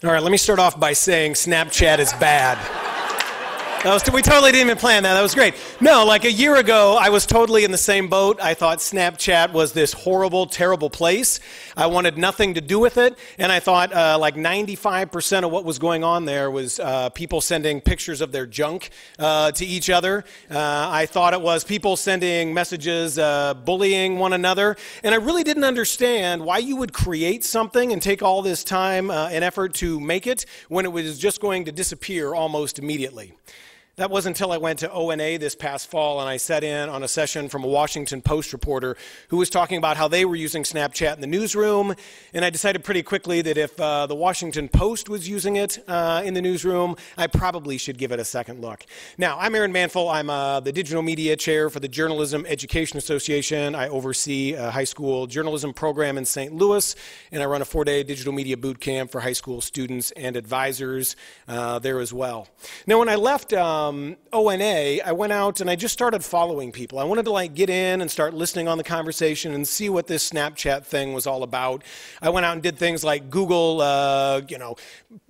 All right, let me start off by saying Snapchat is bad. We totally didn't even plan that. That was great. No, like a year ago, I was totally in the same boat. I thought Snapchat was this horrible, terrible place. I wanted nothing to do with it. And I thought like 95% of what was going on there was people sending pictures of their junk to each other. I thought it was people sending messages, bullying one another. And I really didn't understand why you would create something and take all this time and effort to make it when it was just going to disappear almost immediately. That wasn't until I went to ONA this past fall and I sat in on a session from a Washington Post reporter who was talking about how they were using Snapchat in the newsroom. And I decided pretty quickly that if the Washington Post was using it in the newsroom, I probably should give it a second look. Now, I'm Aaron Manful. I'm the digital media chair for the Journalism Education Association. I oversee a high school journalism program in St. Louis, and I run a 4-day digital media boot camp for high school students and advisors there as well. Now, when I left ONA, I went out and I just started following people. I wanted to like get in and start listening on the conversation and see what this Snapchat thing was all about. I went out and did things like Google,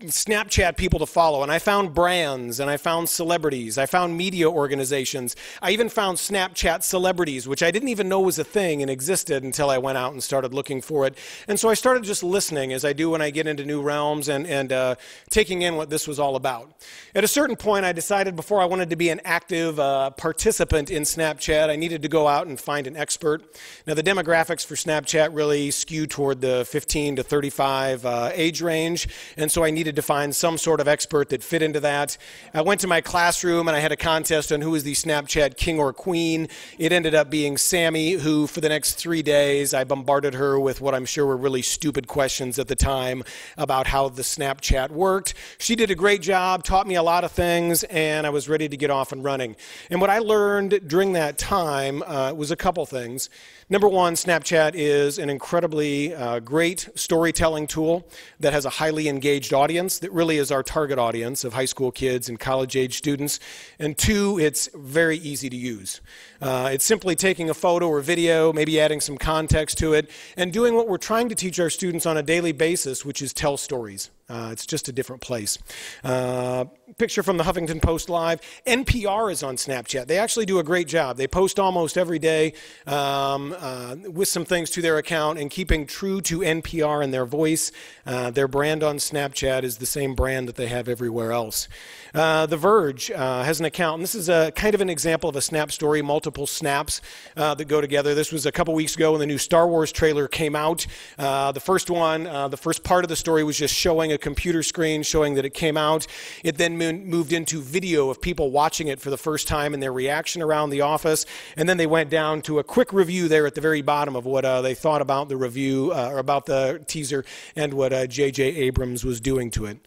Snapchat people to follow, and I found brands and I found celebrities. I found media organizations. I even found Snapchat celebrities, which I didn't even know was a thing and existed until I went out and started looking for it. And so I started just listening as I do when I get into new realms and taking in what this was all about. At a certain point, I decided before I wanted to be an active participant in Snapchat, I needed to go out and find an expert. Now, the demographics for Snapchat really skew toward the 15 to 35 age range, and so I needed to find some sort of expert that fit into that. I went to my classroom and I had a contest on who was the Snapchat king or queen. It ended up being Sammy, who for the next 3 days, I bombarded her with what I'm sure were really stupid questions at the time about how the Snapchat worked. She did a great job, taught me a lot of things, and I was ready to get off and running. And what I learned during that time was a couple things. Number one, Snapchat is an incredibly great storytelling tool that has a highly engaged audience that really is our target audience of high school kids and college-age students. And two, it's very easy to use. It's simply taking a photo or video, maybe adding some context to it, and doing what we're trying to teach our students on a daily basis, which is tell stories. It's just a different place. Picture from the Huffington Post Live. NPR is on Snapchat. They actually do a great job. They post almost every day with some things to their account and keeping true to NPR and their voice. Their brand on Snapchat is the same brand that they have everywhere else. The Verge has an account, and this is a kind of an example of a snap story, multiple snaps that go together. This was a couple weeks ago when the new Star Wars trailer came out. The first one, the first part of the story was just showing a computer screen showing that it came out. It then moved into video of people watching it for the first time and their reaction around the office, and then they went down to a quick review there at the very bottom of what they thought about the review or about the teaser and what J.J. Abrams was doing to it.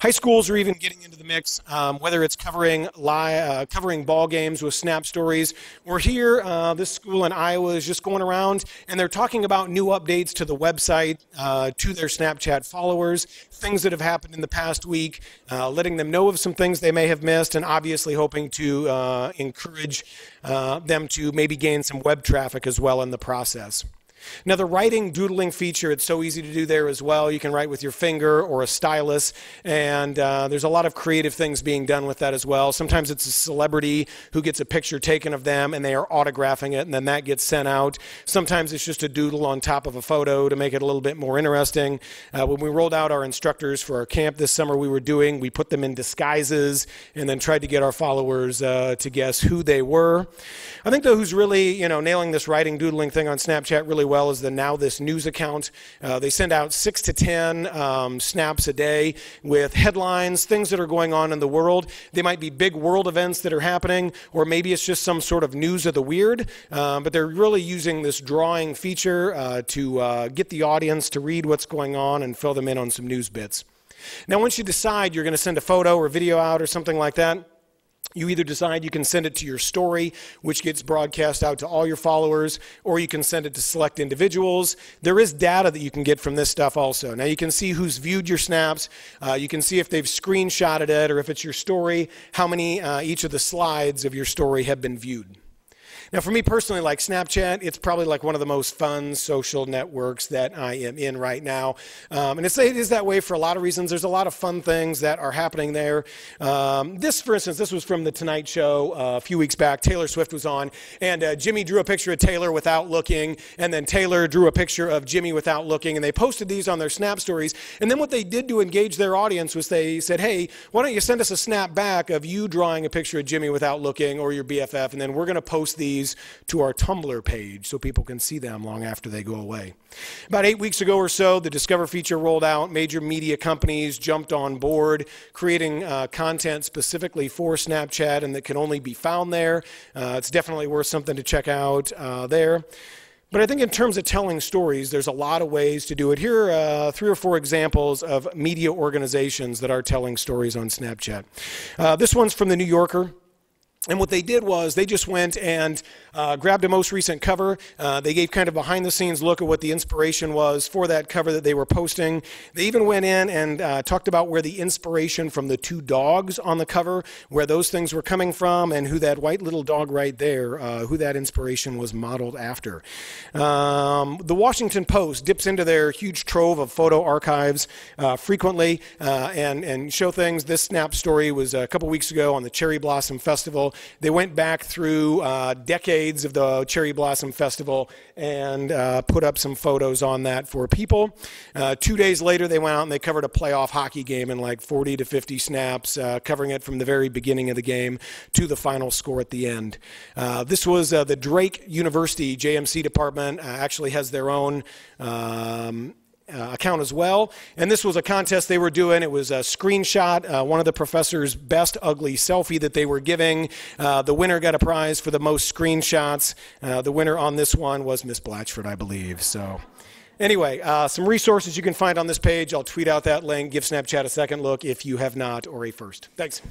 High schools are even getting into the mix, whether it's covering ball games with snap stories, or here, this school in Iowa is just going around and they're talking about new updates to the website, to their Snapchat followers, things that have happened in the past week, letting them know of some things they may have missed, and obviously hoping to encourage them to maybe gain some web traffic as well in the process. Now, the writing doodling feature, it's so easy to do there as well. You can write with your finger or a stylus, and there's a lot of creative things being done with that as well. Sometimes it's a celebrity who gets a picture taken of them, and they are autographing it, and then that gets sent out. Sometimes it's just a doodle on top of a photo to make it a little bit more interesting. When we rolled out our instructors for our camp this summer, we put them in disguises and then tried to get our followers to guess who they were. I think, though, who's really nailing this writing doodling thing on Snapchat really well is the Now This News account. They send out 6 to 10 snaps a day with headlines, things that are going on in the world. They might be big world events that are happening, or maybe it's just some sort of news of the weird, but they're really using this drawing feature to get the audience to read what's going on and fill them in on some news bits. Now, once you decide you're going to send a photo or video out or something like that, you either decide you can send it to your story, which gets broadcast out to all your followers, or you can send it to select individuals. There is data that you can get from this stuff also. Now, you can see who's viewed your snaps. You can see if they've screenshotted it, or if it's your story, how many each of the slides of your story have been viewed. Now, for me personally, like Snapchat, it's probably like one of the most fun social networks that I am in right now. And it is that way for a lot of reasons. There's a lot of fun things that are happening there. For instance, this was from The Tonight Show a few weeks back. Taylor Swift was on, and Jimmy drew a picture of Taylor without looking, and then Taylor drew a picture of Jimmy without looking, and they posted these on their Snap stories. And then what they did to engage their audience was they said, hey, why don't you send us a snap back of you drawing a picture of Jimmy without looking, or your BFF, and then we're going to post these to our Tumblr page so people can see them long after they go away. About 8 weeks ago or so, the Discover feature rolled out. Major media companies jumped on board, creating content specifically for Snapchat and that can only be found there. It's definitely worth something to check out there. But I think in terms of telling stories, there's a lot of ways to do it. Here are 3 or 4 examples of media organizations that are telling stories on Snapchat. This one's from The New Yorker. And what they did was they just went and grabbed a most recent cover. They gave kind of behind-the-scenes look at what the inspiration was for that cover that they were posting. They even went in and talked about where the inspiration from the 2 dogs on the cover, where those things were coming from, and who that white little dog right there, who that inspiration was modeled after. The Washington Post dips into their huge trove of photo archives frequently and show things. This Snap story was a couple weeks ago on the Cherry Blossom Festival. They went back through decades of the Cherry Blossom Festival and put up some photos on that for people. 2 days later, they went out and they covered a playoff hockey game in like 40 to 50 snaps, covering it from the very beginning of the game to the final score at the end. This was the Drake University JMC department, actually has their own account as well. And this was a contest they were doing. It was a screenshot, one of the professor's best ugly selfie that they were giving. The winner got a prize for the most screenshots. The winner on this one was Miss Blatchford, I believe. So anyway, some resources you can find on this page. I'll tweet out that link. Give Snapchat a second look if you have not, or a first. Thanks.